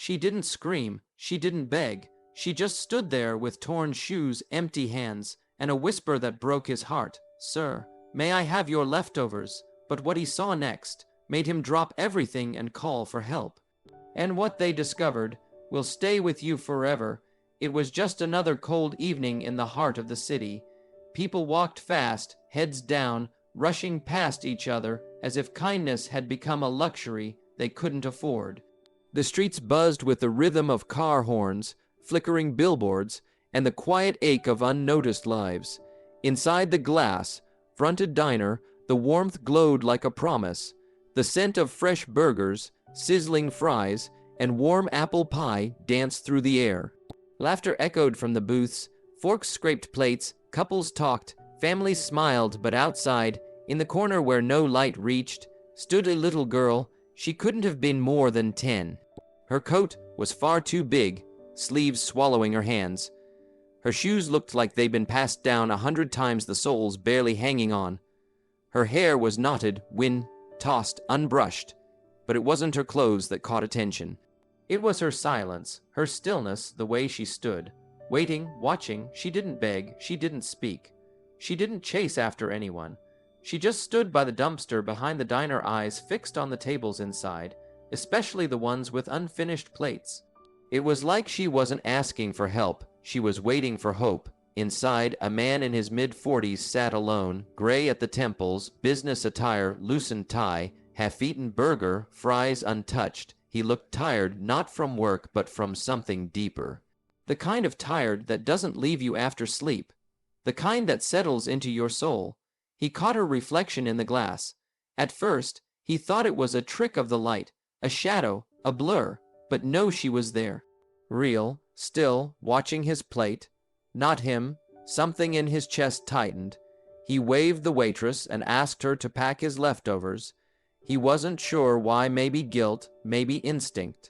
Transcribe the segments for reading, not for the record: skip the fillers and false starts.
She didn't scream, she didn't beg, she just stood there with torn shoes, empty hands, and a whisper that broke his heart. "Sir, may I have your leftovers?" But what he saw next made him drop everything and call for help. And what they discovered will stay with you forever. It was just another cold evening in the heart of the city. People walked fast, heads down, rushing past each other as if kindness had become a luxury they couldn't afford. The streets buzzed with the rhythm of car horns, flickering billboards, and the quiet ache of unnoticed lives. Inside the glass-fronted diner, the warmth glowed like a promise. The scent of fresh burgers, sizzling fries, and warm apple pie danced through the air. Laughter echoed from the booths, forks scraped plates, couples talked, families smiled, but outside, in the corner where no light reached, stood a little girl. She couldn't have been more than 10. Her coat was far too big, sleeves swallowing her hands. Her shoes looked like they'd been passed down 100 times, the soles barely hanging on. Her hair was knotted, wind-tossed, unbrushed, but it wasn't her clothes that caught attention. It was her silence, her stillness, the way she stood, waiting, watching. She didn't beg, she didn't speak. She didn't chase after anyone. She just stood by the dumpster behind the diner, eyes fixed on the tables inside, especially the ones with unfinished plates. It was like she wasn't asking for help, she was waiting for hope. Inside, a man in his mid-40s sat alone, gray at the temples, business attire, loosened tie, half-eaten burger, fries untouched. He looked tired, not from work, but from something deeper. The kind of tired that doesn't leave you after sleep. The kind that settles into your soul. He caught her reflection in the glass. At first, he thought it was a trick of the light, a shadow, a blur, but no, she was there. Real, still, watching his plate. Not him. Something in his chest tightened. He waved the waitress and asked her to pack his leftovers. He wasn't sure why, maybe guilt, maybe instinct.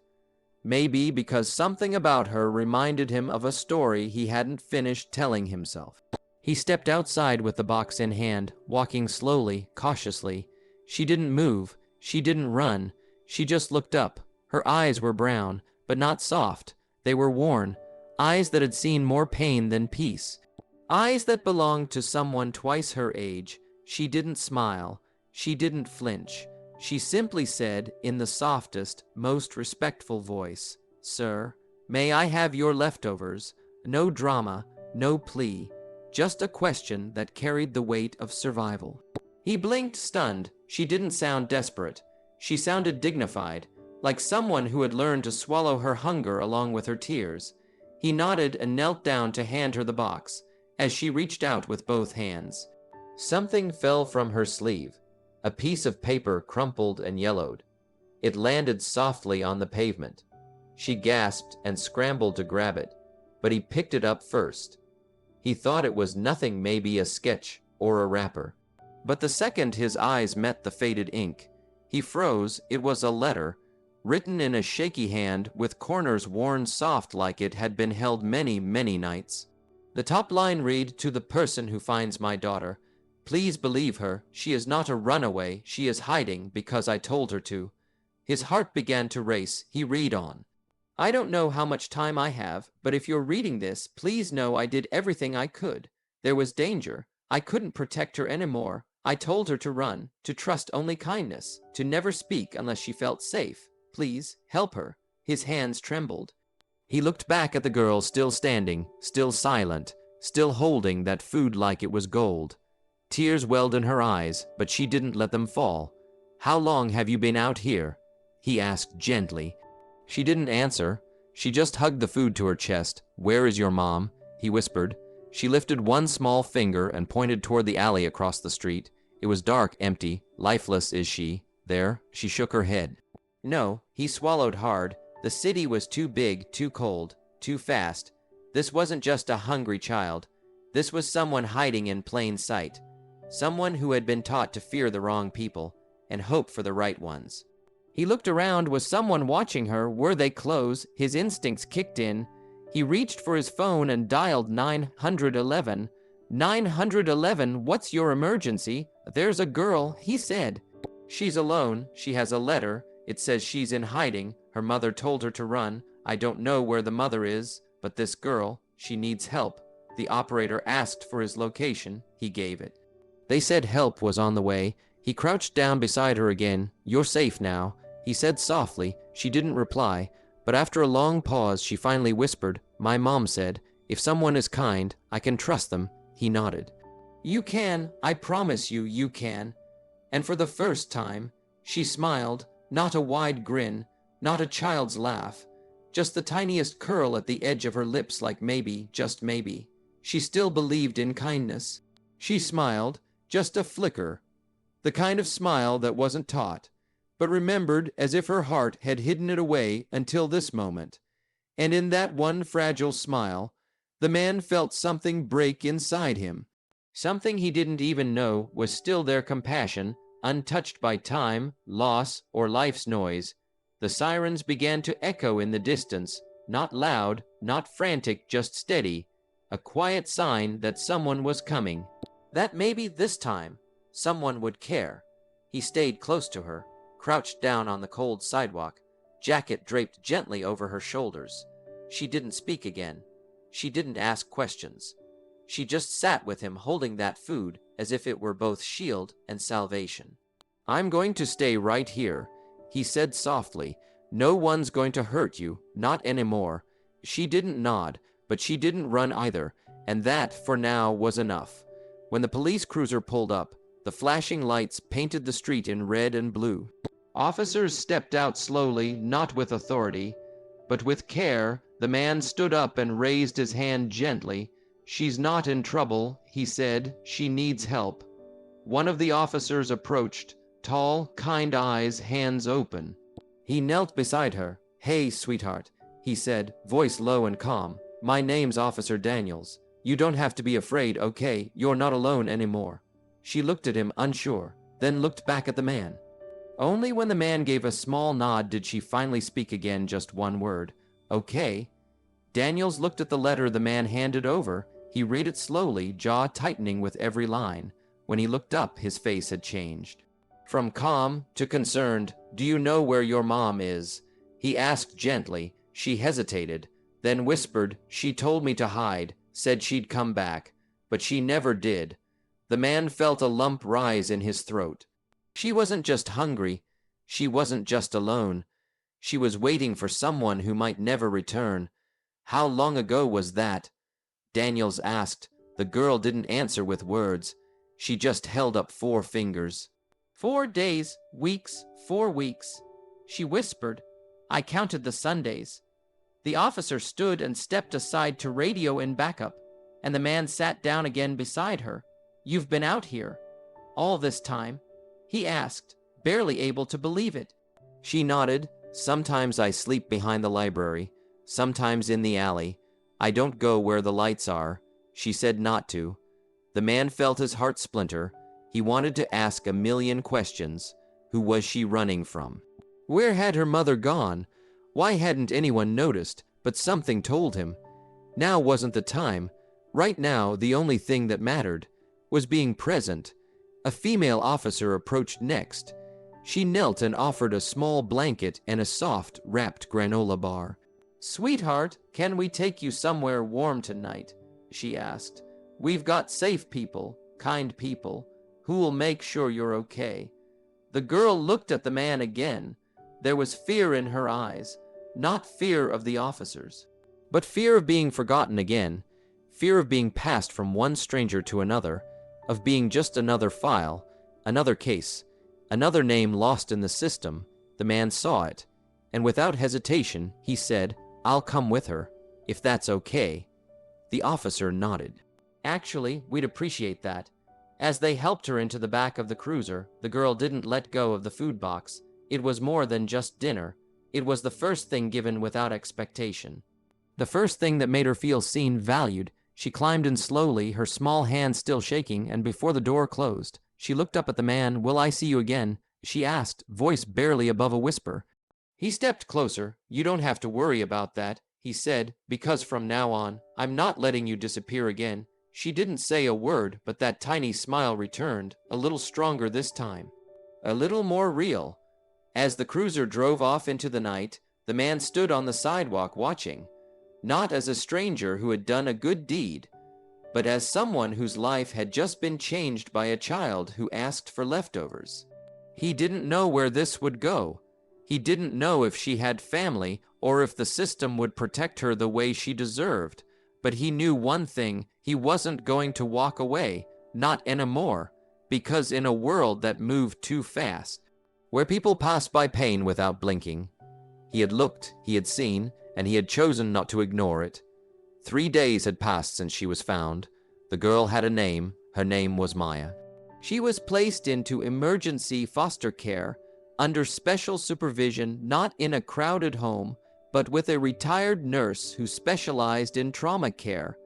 Maybe because something about her reminded him of a story he hadn't finished telling himself. He stepped outside with the box in hand, walking slowly, cautiously. She didn't move, she didn't run, she just looked up. Her eyes were brown, but not soft. They were worn, eyes that had seen more pain than peace. Eyes that belonged to someone twice her age. She didn't smile, she didn't flinch. She simply said, in the softest, most respectful voice, "Sir, may I have your leftovers?" No drama, no plea, just a question that carried the weight of survival. He blinked, stunned. She didn't sound desperate. She sounded dignified, like someone who had learned to swallow her hunger along with her tears. He nodded and knelt down to hand her the box, as she reached out with both hands. Something fell from her sleeve. A piece of paper crumpled and yellowed. It landed softly on the pavement. She gasped and scrambled to grab it, but he picked it up first. He thought it was nothing, maybe a sketch or a wrapper. But the second his eyes met the faded ink, he froze. It was a letter, written in a shaky hand with corners worn soft like it had been held many, many nights. The top line read, "To the person who finds my daughter, please believe her. She is not a runaway. She is hiding because I told her to." His heart began to race. He read on. "I don't know how much time I have, but if you're reading this, please know I did everything I could. There was danger. I couldn't protect her anymore. I told her to run, to trust only kindness, to never speak unless she felt safe. Please, help her." His hands trembled. He looked back at the girl, still standing, still silent, still holding that food like it was gold. Tears welled in her eyes, but she didn't let them fall. "How long have you been out here?" he asked gently. She didn't answer. She just hugged the food to her chest. "Where is your mom?" he whispered. She lifted one small finger and pointed toward the alley across the street. It was dark, empty, lifeless. "Is she there?" She shook her head. No, he swallowed hard. The city was too big, too cold, too fast. This wasn't just a hungry child. This was someone hiding in plain sight. Someone who had been taught to fear the wrong people and hope for the right ones. He looked around. Was someone watching her? Were they close? His instincts kicked in. He reached for his phone and dialed 911. 911, what's your emergency? "There's a girl," he said. "She's alone. She has a letter. It says she's in hiding. Her mother told her to run. I don't know where the mother is, but this girl, she needs help. The operator asked for his location. He gave it. They said help was on the way. He crouched down beside her again. You're safe now, he said softly. She didn't reply, but after a long pause, she finally whispered, my mom said, if someone is kind, I can trust them. He nodded. You can, I promise you, you can. And for the first time, she smiled, not a wide grin, not a child's laugh, just the tiniest curl at the edge of her lips, like maybe, just maybe. She still believed in kindness. She smiled, just a flicker, the kind of smile that wasn't taught, but remembered as if her heart had hidden it away until this moment. And in that one fragile smile, the man felt something break inside him. Something he didn't even know was still there, compassion, untouched by time, loss, or life's noise. The sirens began to echo in the distance, not loud, not frantic, just steady, a quiet sign that someone was coming, that maybe this time someone would care. He stayed close to her, crouched down on the cold sidewalk, jacket draped gently over her shoulders. She didn't speak again. She didn't ask questions. She just sat with him, holding that food as if it were both shield and salvation. I'm going to stay right here, he said softly. No one's going to hurt you, not anymore. She didn't nod, but she didn't run either, and that, for now, was enough. When the police cruiser pulled up, the flashing lights painted the street in red and blue. Officers stepped out slowly, not with authority, but with care. The man stood up and raised his hand gently. She's not in trouble, he said. She needs help. One of the officers approached, tall, kind eyes, hands open. He knelt beside her. Hey, sweetheart, he said, voice low and calm. My name's Officer Daniels. You don't have to be afraid, okay? You're not alone anymore. She looked at him, unsure, then looked back at the man. Only when the man gave a small nod did she finally speak again, just one word. Okay. Daniels looked at the letter the man handed over. He read it slowly, jaw tightening with every line. When he looked up, his face had changed. From calm to concerned. Do you know where your mom is? He asked gently. She hesitated, then whispered, she told me to hide, said she'd come back, but she never did. The man felt a lump rise in his throat. She wasn't just hungry. She wasn't just alone. She was waiting for someone who might never return. How long ago was that? Daniels asked. The girl didn't answer with words. She just held up 4 fingers. 4 days, weeks, 4 weeks. She whispered. I counted the Sundays. The officer stood and stepped aside to radio in backup, and the man sat down again beside her. You've been out here all this time? He asked, barely able to believe it. She nodded. Sometimes I sleep behind the library, sometimes in the alley. I don't go where the lights are. She said not to. The man felt his heart splinter. He wanted to ask a million questions. Who was she running from? Where had her mother gone? Why hadn't anyone noticed? But something told him. Now wasn't the time. Right now, the only thing that mattered was being present. A female officer approached next. She knelt and offered a small blanket and a soft, wrapped granola bar. Sweetheart, can we take you somewhere warm tonight? She asked. We've got safe people, kind people, who will make sure you're okay. The girl looked at the man again. There was fear in her eyes, not fear of the officers, but fear of being forgotten again, fear of being passed from one stranger to another, of being just another file, another case, another name lost in the system. The man saw it, and without hesitation, he said, I'll come with her, if that's okay. The officer nodded. Actually, we'd appreciate that. As they helped her into the back of the cruiser, the girl didn't let go of the food box. It was more than just dinner. It was the first thing given without expectation. The first thing that made her feel seen, valued. She climbed in slowly, her small hand still shaking, and before the door closed, she looked up at the man. Will I see you again? She asked, voice barely above a whisper. He stepped closer. You don't have to worry about that, he said, because from now on, I'm not letting you disappear again. She didn't say a word, but that tiny smile returned, a little stronger this time, a little more real. As the cruiser drove off into the night, The man stood on the sidewalk watching, not as a stranger who had done a good deed, but as someone whose life had just been changed by a child who asked for leftovers. He didn't know where this would go. He didn't know if she had family or if the system would protect her the way she deserved. But he knew one thing: he wasn't going to walk away, not anymore, because in a world that moved too fast, where people passed by pain without blinking, he had looked, he had seen, and he had chosen not to ignore it. 3 days had passed since she was found. The girl had a name. Her name was Maya. She was placed into emergency foster care, under special supervision, not in a crowded home, but with a retired nurse who specialized in trauma care.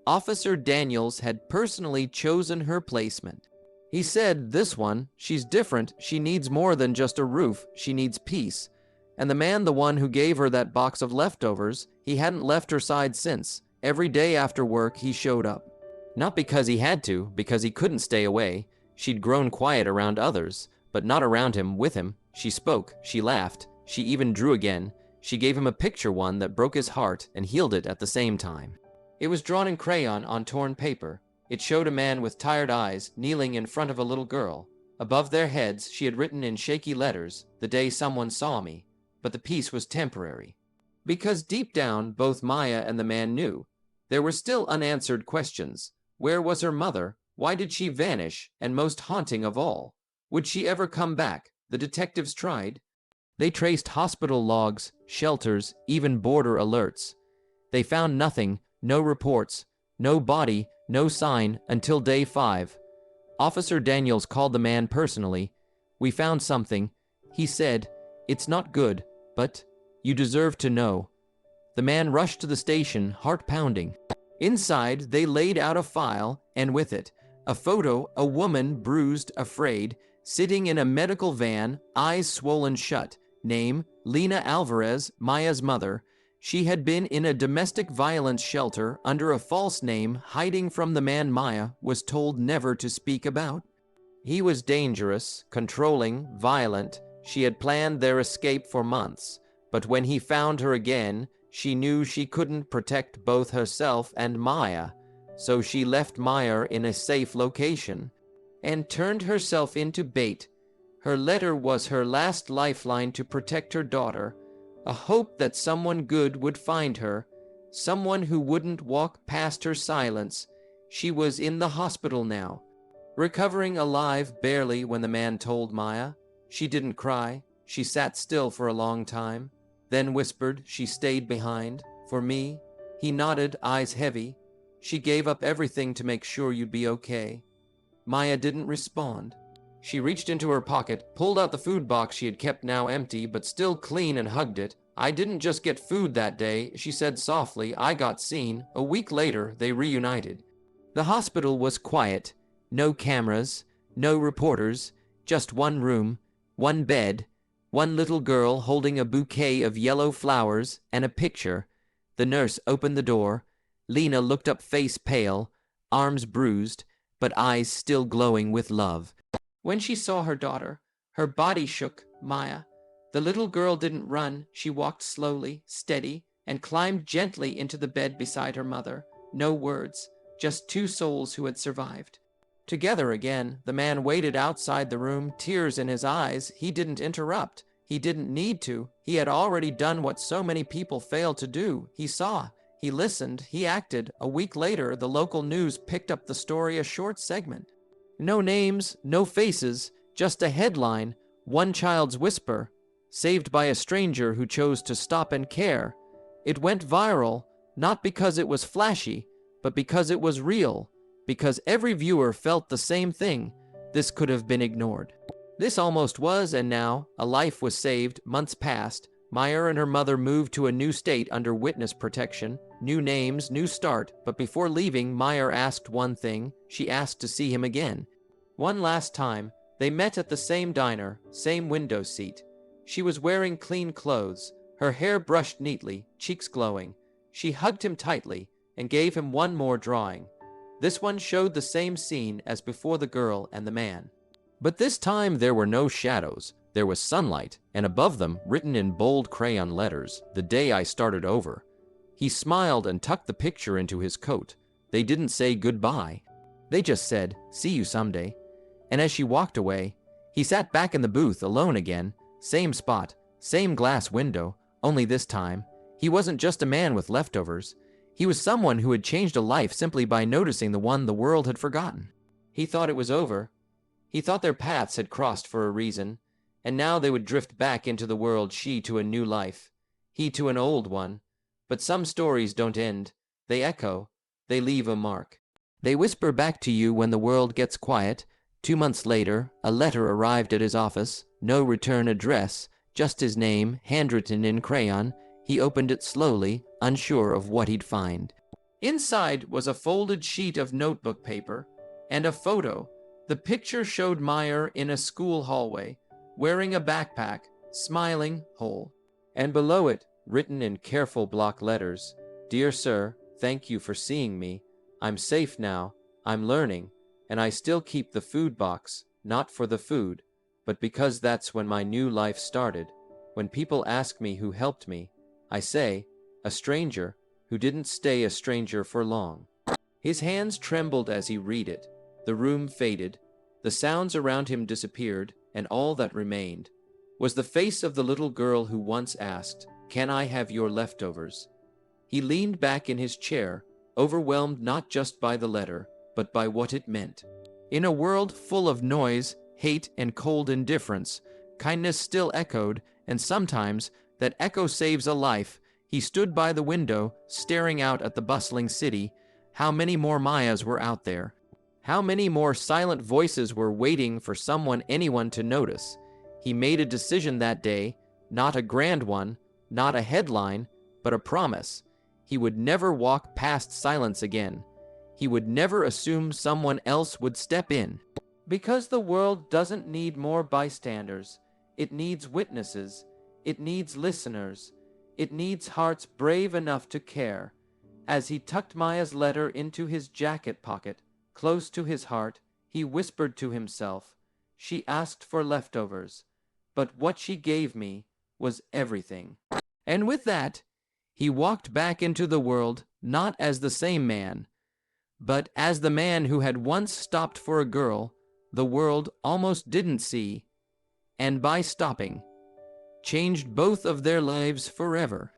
Officer Daniels had personally chosen her placement. He said, "This one, she's different. She needs more than just a roof. She needs peace." And the man, the one who gave her that box of leftovers, he hadn't left her side since. Every day after work, he showed up. Not because he had to, because he couldn't stay away. She'd grown quiet around others, but not around him, with him. She spoke, she laughed, she even drew again. She gave him a picture, one that broke his heart and healed it at the same time. It was drawn in crayon on torn paper. It showed a man with tired eyes kneeling in front of a little girl. Above their heads, she had written in shaky letters, "The day someone saw me." But the peace was temporary. Because deep down, both Maya and the man knew there were still unanswered questions. Where was her mother? Why did she vanish? And most haunting of all, would she ever come back? The detectives tried. They traced hospital logs, shelters, even border alerts. They found nothing, no reports, no body, no sign, until day 5. Officer Daniels called the man personally. "We found something," he said. "It's not good, but you deserve to know." The man rushed to the station, heart pounding. Inside, they laid out a file, and with it, a photo, a woman, bruised, afraid, sitting in a medical van, eyes swollen shut. Name, Lena Alvarez, Maya's mother. She had been in a domestic violence shelter under a false name, hiding from the man Maya was told never to speak about. He was dangerous, controlling, violent. She had planned their escape for months, but when he found her again, she knew she couldn't protect both herself and Maya, so she left Maya in a safe location and turned herself into bait. Her letter was her last lifeline to protect her daughter, a hope that someone good would find her, someone who wouldn't walk past her silence. She was in the hospital now, recovering alive barely when the man told Maya. She didn't cry. She sat still for a long time, then whispered. She stayed behind. "For me?" He nodded, eyes heavy. "She gave up everything to make sure you'd be okay." Maya didn't respond. She reached into her pocket, pulled out the food box she had kept, now empty but still clean, and hugged it. "I didn't just get food that day," she said softly. "I got seen." A week later, they reunited. The hospital was quiet. No cameras, no reporters, just one room, one bed, one little girl holding a bouquet of yellow flowers and a picture. The nurse opened the door. Lena looked up, face pale, arms bruised, but eyes still glowing with love. When she saw her daughter, her body shook. Maya. The little girl didn't run. She walked slowly, steady, and climbed gently into the bed beside her mother. No words, just two souls who had survived. Together again. The man waited outside the room, tears in his eyes. He didn't interrupt. He didn't need to. He had already done what so many people fail to do. He saw. He listened. He acted. A week later, the local news picked up the story, a short segment. No names, no faces, just a headline. One child's whisper, saved by a stranger who chose to stop and care. It went viral, not because it was flashy, but because it was real. Because every viewer felt the same thing. This could have been ignored. This almost was, and now a life was saved. Months passed. Maya and her mother moved to a new state under witness protection. New names, new start. But before leaving, Maya asked one thing. She asked to see him again. One last time. They met at the same diner, same window seat. She was wearing clean clothes, her hair brushed neatly, cheeks glowing. She hugged him tightly and gave him one more drawing. This one showed the same scene as before, the girl and the man. But this time there were no shadows, There was sunlight, and above them, written in bold crayon letters, "The day I started over." He smiled and tucked the picture into his coat. They didn't say goodbye. They just said, "See you someday." And as she walked away, he sat back in the booth alone again, same spot, same glass window, only this time, he wasn't just a man with leftovers. He was someone who had changed a life simply by noticing the one the world had forgotten. He thought it was over. He thought their paths had crossed for a reason, and now they would drift back into the world, she to a new life, he to an old one. But some stories don't end. They echo. They leave a mark. They whisper back to you when the world gets quiet. 2 months later, a letter arrived at his office. No return address, just his name, handwritten in crayon. He opened it slowly, unsure of what he'd find. Inside was a folded sheet of notebook paper and a photo. The picture showed Meyer in a school hallway, wearing a backpack, smiling, whole. And below it, written in careful block letters, "Dear Sir, thank you for seeing me. I'm safe now, I'm learning, and I still keep the food box, not for the food, but because that's when my new life started. When people ask me who helped me, I say, a stranger who didn't stay a stranger for long." His hands trembled as he read it. The room faded. The sounds around him disappeared, and all that remained was the face of the little girl who once asked, "Can I have your leftovers?" He leaned back in his chair, overwhelmed not just by the letter, but by what it meant. In a world full of noise, hate, and cold indifference, kindness still echoed, and sometimes that echo saves a life. He stood by the window, staring out at the bustling city. How many more Mayas were out there? How many more silent voices were waiting for anyone to notice? He made a decision that day, not a grand one, not a headline, but a promise. He would never walk past silence again. He would never assume someone else would step in. Because the world doesn't need more bystanders. It needs witnesses. It needs listeners. It needs hearts brave enough to care. As he tucked Maya's letter into his jacket pocket, close to his heart, he whispered to himself, "She asked for leftovers, but what she gave me was everything." And with that, he walked back into the world, not as the same man, but as the man who had once stopped for a girl the world almost didn't see, and by stopping, changed both of their lives forever.